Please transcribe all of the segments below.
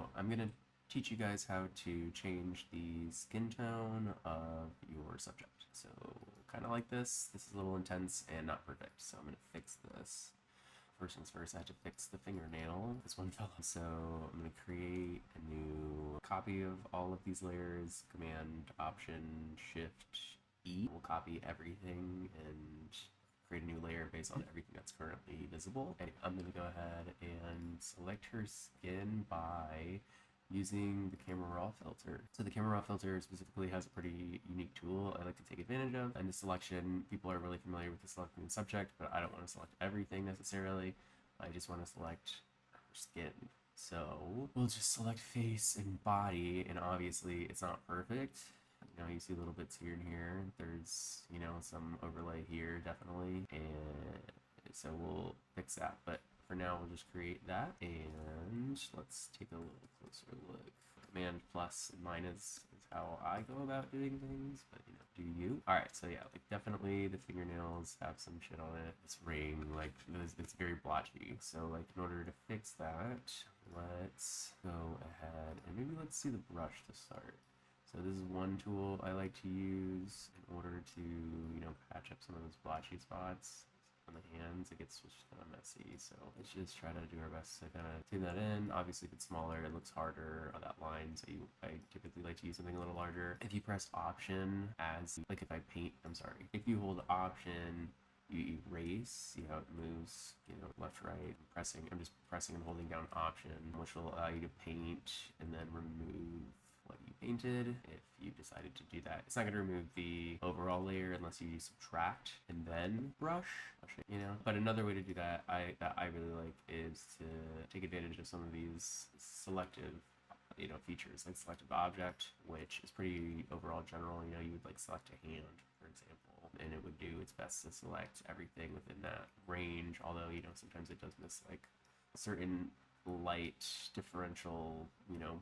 So I'm going to teach you guys how to change the skin tone of your subject. So kind of like this. This is a little intense and not perfect, so I'm going to fix this. First things first, I had to fix the fingernail. This one fell off. So I'm going to create a new copy of all of these layers. Command, Option, Shift, E. We'll copy everything and create a new layer based on everything that's currently visible. Okay, I'm going to go ahead and select her skin by using the camera raw filter. So the camera raw filter specifically has a pretty unique tool I like to take advantage of. And the selection, people are really familiar with the selecting the subject, but I don't want to select everything necessarily. I just want to select her skin. So we'll just select face and body, and obviously it's not perfect. You know, you see little bits here and here. There's, you know, some overlay here, definitely. And so we'll fix that. But for now, we'll just create that. And let's take a little closer look. Command plus and minus is how I go about doing things, but you know, do you? All right, so yeah, like definitely the fingernails have some shit on it. This ring, like it's very blotchy. So like in order to fix that, let's go ahead and maybe let's see the brush to start. So this is one tool I like to use in order to, you know, patch up some of those blotchy spots on the hands. It gets just kind of messy, so let's just try to do our best to kind of tune that in. Obviously, if it's smaller, it looks harder on that line, so I typically like to use something a little larger. If you press Option as, like if I paint, if you hold Option, you erase, see how it moves, you know, left, right, I'm just pressing and holding down Option, which will allow you to paint and then remove what you painted. If you decided to do that, it's not going to remove the overall layer unless you subtract and then brush, you know. But another way to do that I really like is to take advantage of some of these selective, you know, features like selective object, which is pretty overall general. You know, you would like select a hand, for example, and it would do its best to select everything within that range, although, you know, sometimes it does miss like certain light differential, you know,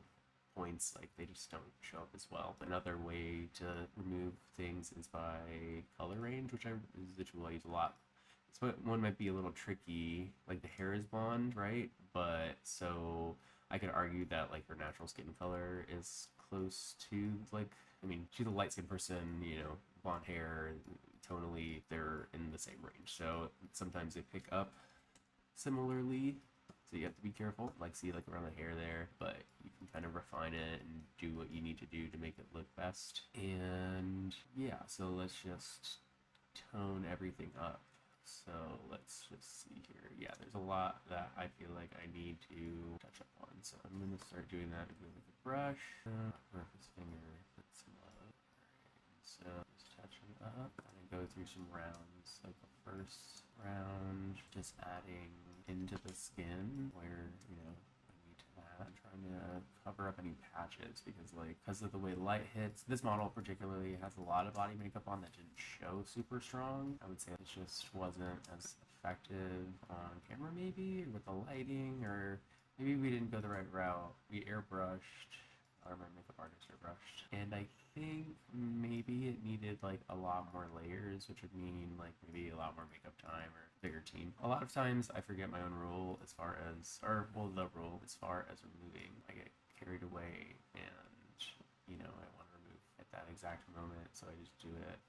points, like they just don't show up as well. Another way to remove things is by color range, which is the tool I use a lot. This one might be a little tricky, like the hair is blonde, right? But so I could argue that like her natural skin color is close to, like, I mean, she's a light skinned person, you know, blonde hair, tonally they're in the same range. So sometimes they pick up similarly, so you have to be careful, like see like around the hair there, but you can kind of refine it and do what you need to do to make it look best. And yeah, so let's just tone everything up. So let's just see here. Yeah, there's a lot that I feel like I need to touch up on. So I'm going to start doing that with a brush. Where his finger, put some love. So just touching up. And go through some rounds. Like the first round, just adding into the skin where, you know, I need to add. I'm trying to cover up any patches because of the way light hits. This model particularly has a lot of body makeup on that didn't show super strong. I would say it just wasn't as effective on camera, maybe, or with the lighting, or maybe we didn't go the right route. We airbrushed, or my makeup artist airbrushed, and I think maybe it needed like a lot more layers, which would mean like maybe a lot more makeup time or bigger team. A lot of times I forget my own rule as far as, or well, the rule as far as removing. I get carried away and, you know, I want to remove at that exact moment, so I just do it.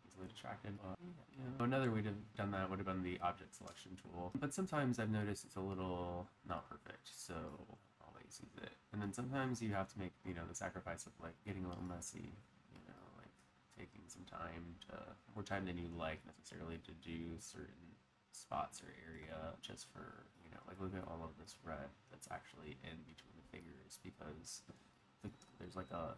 Easily distracted. Yeah. Another way to have done that would have been the object selection tool, but sometimes I've noticed it's a little not perfect, so always use it. And then sometimes you have to make, you know, the sacrifice of like getting a little messy, you know, like taking some time to, more time than you like necessarily, to do certain spots or area just for, you know, like look at all of this red that's actually in between the fingers, because there's like a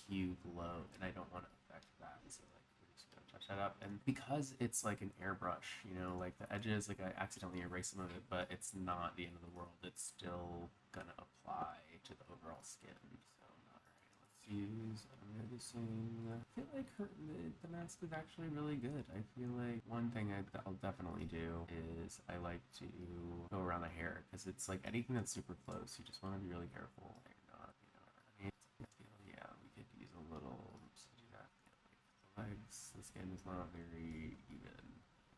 hue glow and I don't want to affect that. So like we're just gonna touch that up, and because it's like an airbrush, you know, like the edges, like I accidentally erased some of it, but it's not the end of the world. It's still gonna apply to the overall skin. So use, I'm noticing, I feel like the mask is actually really good. I feel like one thing I'll definitely do is I like to go around the hair, because it's like anything that's super close, you just want to be really careful that you're not, you know what I mean? Yeah, we could use a little, just do that. Yeah, like the legs, the skin is not very even.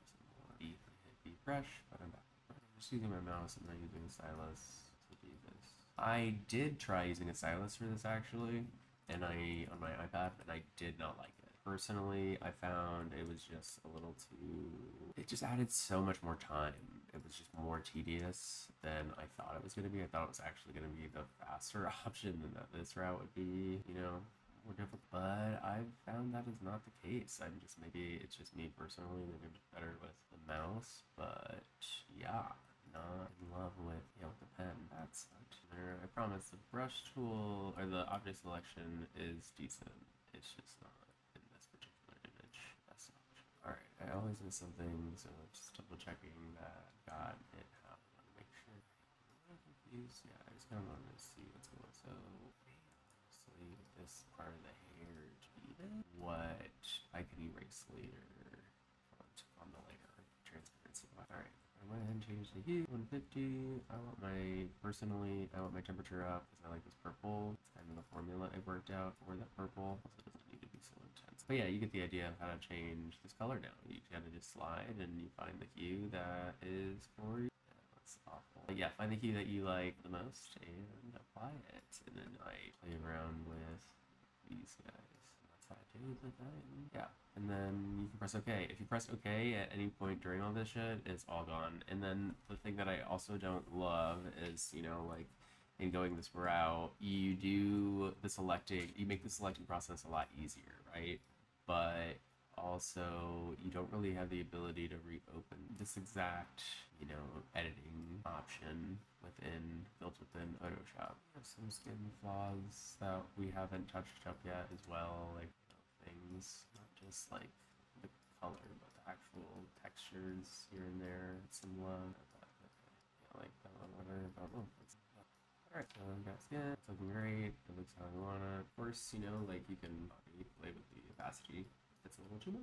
Some more hit the brush, but I'm back. I'm just using my mouse and then using the stylus to do this. I did try using a stylus for this actually, and I on my iPad, and I did not like it. Personally, I found it was just a little too. It just added so much more time. It was just more tedious than I thought it was going to be. I thought it was actually going to be the faster option, and that this route would be, more difficult. But I've found that is not the case. Maybe it's just me personally. Maybe I'm better with the mouse, but yeah, not in love with the pen. That's there. I promise the brush tool or the object selection is decent. It's just not in this particular image. That's not. Alright, I always miss something, so just double checking that I got it out. I want to make sure. I'm a little confused. Yeah, I just kind of wanted to see what's going on. So obviously this part of the hair to even what I can erase later on the layer transparency. Alright. I went ahead and changed the hue 150. I want my temperature up because I like this purple. It's kind of the formula I worked out for that purple. Also doesn't need to be so intense. But yeah, you get the idea of how to change this color down. You kind of just slide and you find the hue that is for you. Yeah, that's awful. But yeah, find the hue that you like the most and apply it. And then I play around with these guys. That's how I do the thing. Yeah. And then you can press OK. If you press OK at any point during all this shit, it's all gone. And then the thing that I also don't love is, like in going this route, you make the selecting process a lot easier, right? But also, you don't really have the ability to reopen this exact, editing option built within Photoshop. There's some skin flaws that we haven't touched up yet as well, like things, not just like the color, but the actual textures here and there. Some love. Yeah, like that one order. Alright, so got skin. It's looking great. It looks how I want it. Of course, like you can play with the opacity. It's a little too much.